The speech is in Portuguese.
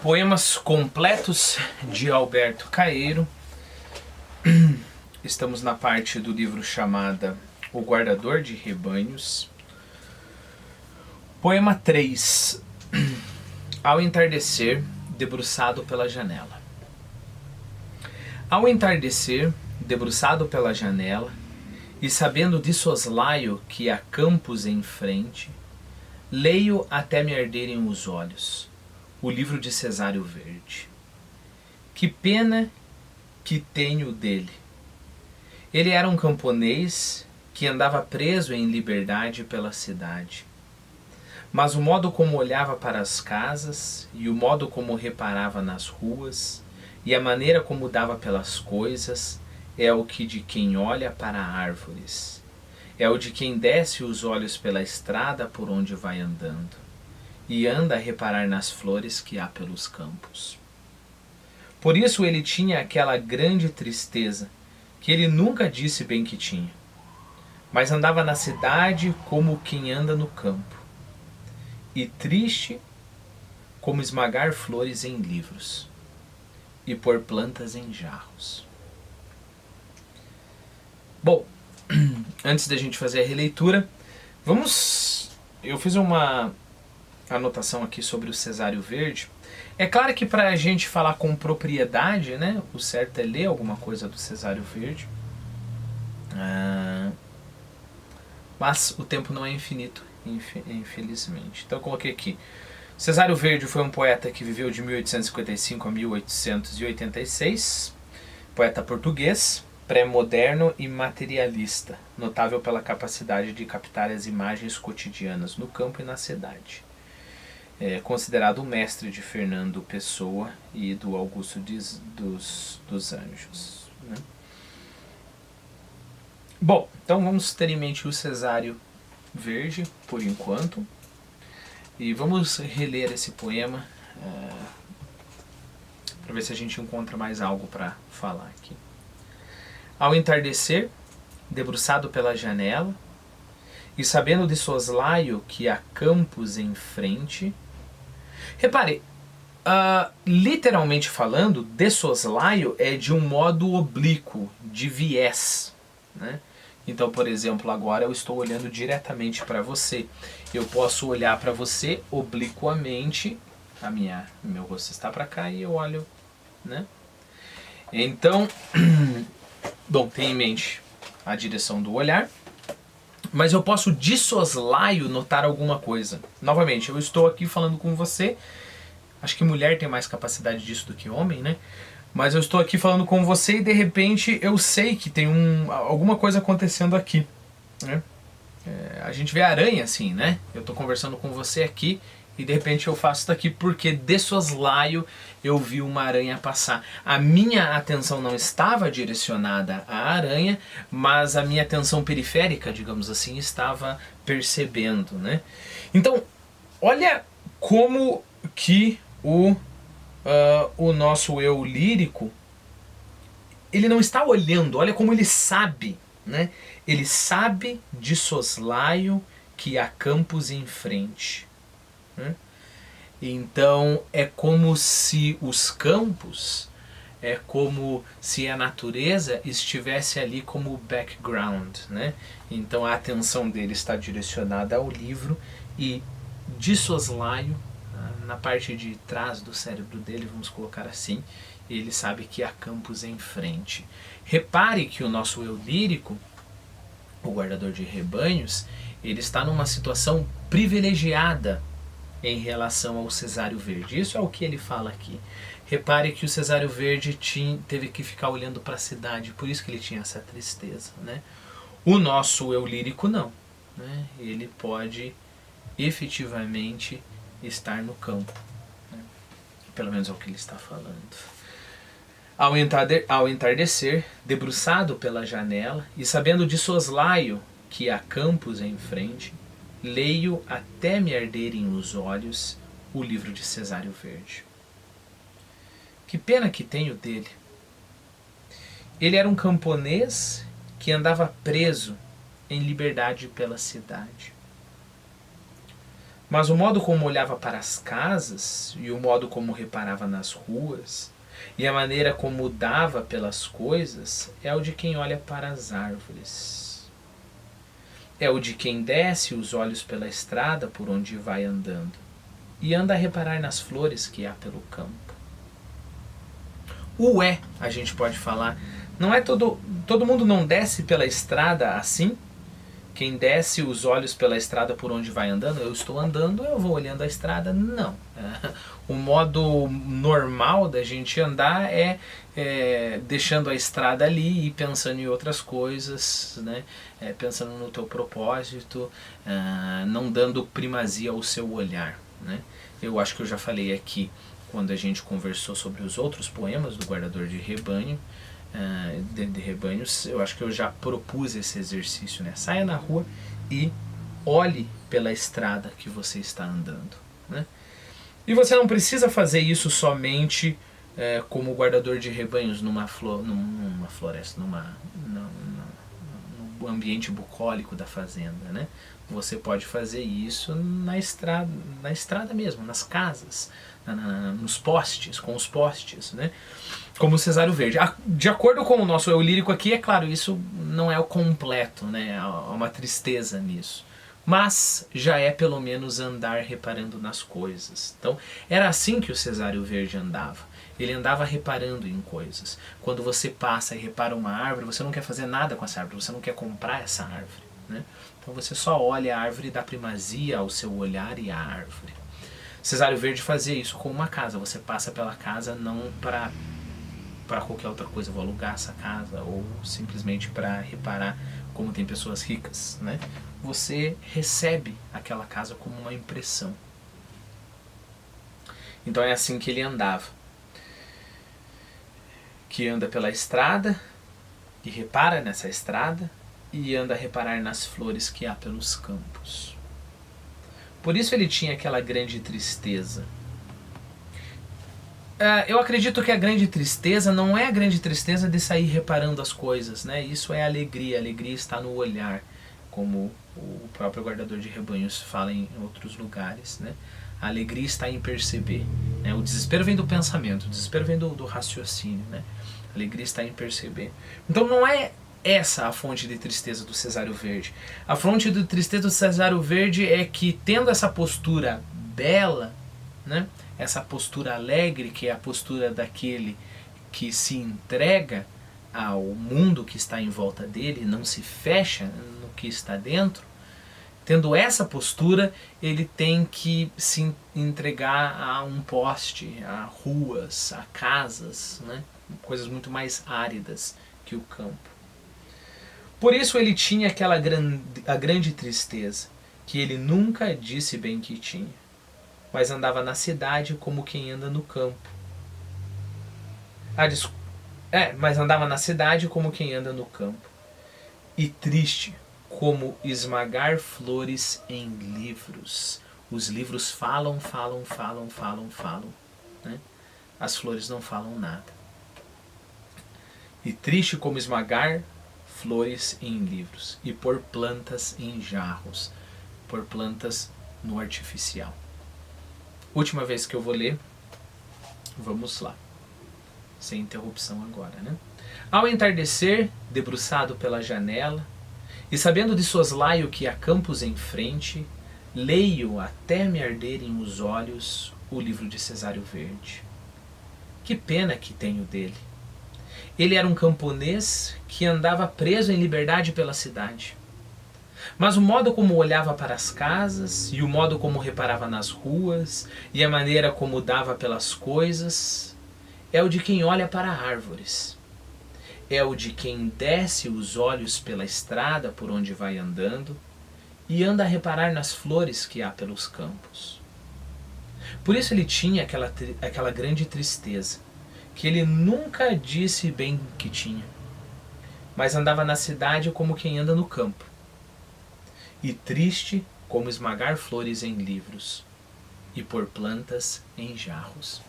Poemas completos de Alberto Caeiro. Estamos na parte do livro chamada O Guardador de Rebanhos. Poema 3. Ao entardecer, debruçado pela janela. Ao entardecer, debruçado pela janela, e sabendo de soslaio que há campos em frente, leio até me arderem os olhos o livro de Cesário Verde. Que pena que tenho dele. Ele era um camponês que andava preso em liberdade pela cidade. Mas o modo como olhava para as casas, e o modo como reparava nas ruas, e a maneira como dava pelas coisas, é o que de quem olha para árvores. É o de quem desce os olhos pela estrada por onde vai andando, e anda a reparar nas flores que há pelos campos. Por isso ele tinha aquela grande tristeza, que ele nunca disse bem que tinha, mas andava na cidade como quem anda no campo, e triste como esmagar flores em livros, e pôr plantas em jarros. Bom, antes da gente fazer a releitura, eu fiz uma anotação aqui sobre o Cesário Verde. É claro que para a gente falar com propriedade, né, o certo é ler alguma coisa do Cesário Verde. Mas o tempo não é infinito, infelizmente. Então eu coloquei aqui. Cesário Verde foi um poeta que viveu de 1855 a 1886. Poeta português, pré-moderno e materialista, notável pela capacidade de captar as imagens cotidianas no campo e na cidade. É considerado o mestre de Fernando Pessoa e do Augusto dos Anjos, né? Bom, então vamos ter em mente o Cesário Verde, por enquanto, e vamos reler esse poema para ver se a gente encontra mais algo para falar aqui. Ao entardecer, debruçado pela janela, e sabendo de soslaio que há campos em frente. Repare, literalmente falando, de soslaio é de um modo oblíquo, de viés, né? Então, por exemplo, agora eu estou olhando diretamente para você. Eu posso olhar para você obliquamente, meu rosto está para cá e eu olho, né? Então, bom, tenha em mente a direção do olhar, mas eu posso de soslaio notar alguma coisa. Novamente, eu estou aqui falando com você. Acho que mulher tem mais capacidade disso do que homem, né? Mas eu estou aqui falando com você e de repente eu sei que tem alguma coisa acontecendo aqui, né? A gente vê aranha assim, né? Eu estou conversando com você aqui e de repente eu faço isso aqui porque de soslaio eu vi uma aranha passar. A minha atenção não estava direcionada à aranha, mas a minha atenção periférica, digamos assim, estava percebendo, né? Então, olha como que o nosso eu lírico, ele não está olhando, olha como ele sabe, né? Ele sabe de soslaio que há campos em frente, né? Então é como se os campos, é como se a natureza estivesse ali como background, né? Então a atenção dele está direcionada ao livro e de soslaio, na parte de trás do cérebro dele, vamos colocar assim, ele sabe que há campos em frente. Repare que o nosso eu lírico, o guardador de rebanhos, ele está numa situação privilegiada em relação ao Cesário Verde. Isso é o que ele fala aqui. Repare que o Cesário Verde teve que ficar olhando para a cidade, por isso que ele tinha essa tristeza, né? O nosso eu lírico não, né? Ele pode efetivamente estar no campo, né? Pelo menos é o que ele está falando. Ao entardecer, debruçado pela janela e sabendo de soslaio que há campos em frente, leio até me arderem os olhos o livro de Cesário Verde. Que pena que tenho dele. Ele era um camponês que andava preso em liberdade pela cidade. Mas o modo como olhava para as casas, e o modo como reparava nas ruas, e a maneira como dava pelas coisas, é o de quem olha para as árvores. É o de quem desce os olhos pela estrada por onde vai andando, e anda a reparar nas flores que há pelo campo. A gente pode falar, não é todo mundo não desce pela estrada assim? Quem desce os olhos pela estrada por onde vai andando, eu estou andando, eu vou olhando a estrada, não. O modo normal da gente andar é deixando a estrada ali e pensando em outras coisas, né? Pensando no teu propósito, não dando primazia ao seu olhar, né? Eu acho que eu já falei aqui, quando a gente conversou sobre os outros poemas do Guardador de Rebanho, de rebanhos, eu acho que eu já propus esse exercício, né? Saia na rua e olhe pela estrada que você está andando, né? E você não precisa fazer isso somente como guardador de rebanhos numa floresta, no ambiente bucólico da fazenda, né? Você pode fazer isso na estrada mesmo, nas casas, nos postes, com os postes, né? Como o Cesário Verde. De acordo com o nosso eu lírico aqui, é claro, isso não é o completo, né? Há uma tristeza nisso. Mas já é pelo menos andar reparando nas coisas. Então, era assim que o Cesário Verde andava. Ele andava reparando em coisas. Quando você passa e repara uma árvore, você não quer fazer nada com essa árvore, você não quer comprar essa árvore, né? Então você só olha a árvore e dá primazia ao seu olhar e à árvore. Cesário Verde fazia isso com uma casa. Você passa pela casa não para qualquer outra coisa, vou alugar essa casa, ou simplesmente para reparar como tem pessoas ricas, né? Você recebe aquela casa como uma impressão. Então é assim que ele andava. Que anda pela estrada, e repara nessa estrada, e anda a reparar nas flores que há pelos campos. Por isso ele tinha aquela grande tristeza. Eu acredito que a grande tristeza não é a grande tristeza de sair reparando as coisas, né? Isso é alegria. A alegria está no olhar, como o próprio guardador de rebanhos fala em outros lugares, né? A alegria está em perceber, né? O desespero vem do pensamento, o desespero vem do raciocínio, né? A alegria está em perceber. Então não é essa a fonte de tristeza do Cesário Verde. A fonte de tristeza do Cesário Verde é que, tendo essa postura bela, né? Essa postura alegre, que é a postura daquele que se entrega ao mundo que está em volta dele, não se fecha no que está dentro, tendo essa postura, ele tem que se entregar a um poste, a ruas, a casas, né? Coisas muito mais áridas que o campo. Por isso ele tinha a grande tristeza, que ele nunca disse bem que tinha, mas andava na cidade como quem anda no campo. Mas andava na cidade como quem anda no campo. E triste como esmagar flores em livros. Os livros falam, né? As flores não falam nada. E triste como esmagar flores em livros. E pôr plantas em jarros. Pôr plantas no artificial. Última vez que eu vou ler. Vamos lá. Sem interrupção agora, né? Ao entardecer, debruçado pela janela, e sabendo de soslaio que há campos em frente, leio até me arderem os olhos o livro de Cesário Verde. Que pena que tenho dele. Ele era um camponês que andava preso em liberdade pela cidade. Mas o modo como olhava para as casas, e o modo como reparava nas ruas, e a maneira como dava pelas coisas, é o de quem olha para árvores. É o de quem desce os olhos pela estrada por onde vai andando, e anda a reparar nas flores que há pelos campos. Por isso ele tinha aquela grande tristeza, que ele nunca disse bem que tinha, mas andava na cidade como quem anda no campo. E triste como esmagar flores em livros, e pôr plantas em jarros.